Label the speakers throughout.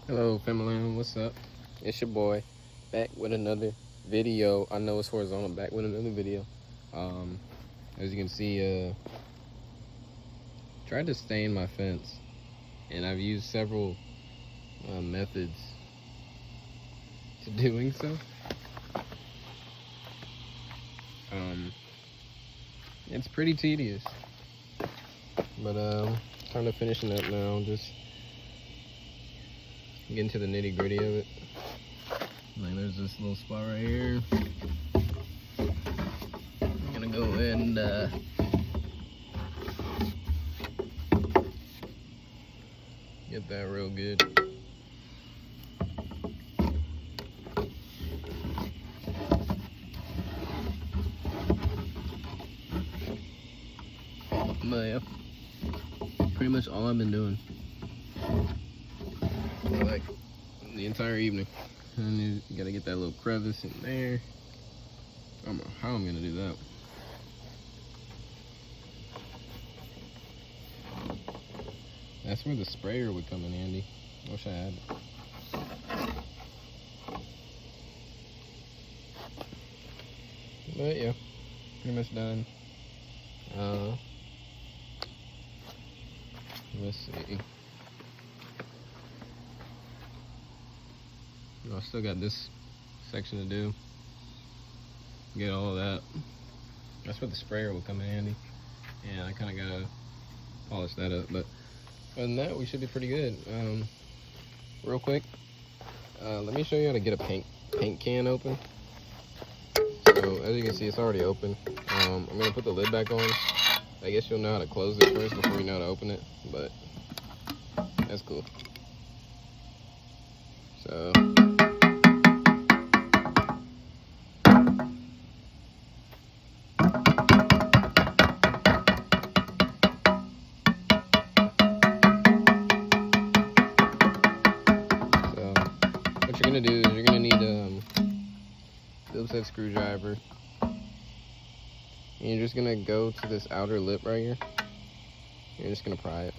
Speaker 1: Hello family, what's up? It's your boy back with another video. I know it's horizontal, back with another video. As you can see, tried to stain my fence, and I've used several methods to doing so. It's pretty tedious, but kind of finishing up now. Just getting to the nitty gritty of it. Like, there's this little spot right here. I'm gonna go ahead and get that real good. But yeah, pretty much all I've been doing for like the entire evening. And you gotta get that little crevice in there. I don't know how I'm gonna do that. That's where the sprayer would come in handy. Wish I had it. But yeah, pretty much done. Let's see. I still got this section to do. Get all of that. That's where the sprayer will come in handy. And I kind of gotta polish that up. But other than that, we should be pretty good. Real quick, let me show you how to get a paint can open. So as you can see, it's already open. I'm gonna put the lid back on. I guess you'll know how to close it first before you know how to open it, but that's cool. So what you're gonna do is you're gonna need a Phillips head screwdriver. And you're just gonna go to this outer lip right here. You're just gonna pry it.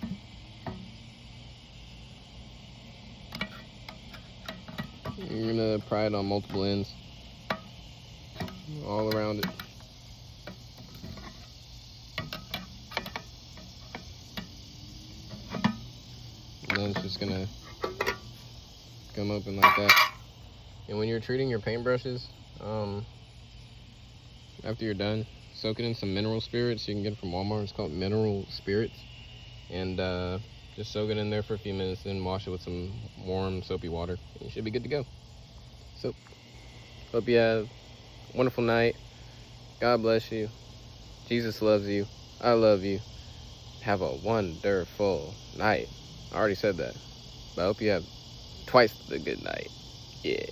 Speaker 1: You're gonna pry it on multiple ends, all around it. And then it's just gonna come open like that. And when you're treating your paintbrushes, after you're done, soak it in some mineral spirits. You can get it from Walmart. It's called mineral spirits. And just soak it in there for a few minutes, then wash it with some warm soapy water. And you should be good to go. So, hope you have a wonderful night. God bless you. Jesus loves you. I love you. Have a wonderful night. I already said that. But I hope you have twice the good night. Yeah.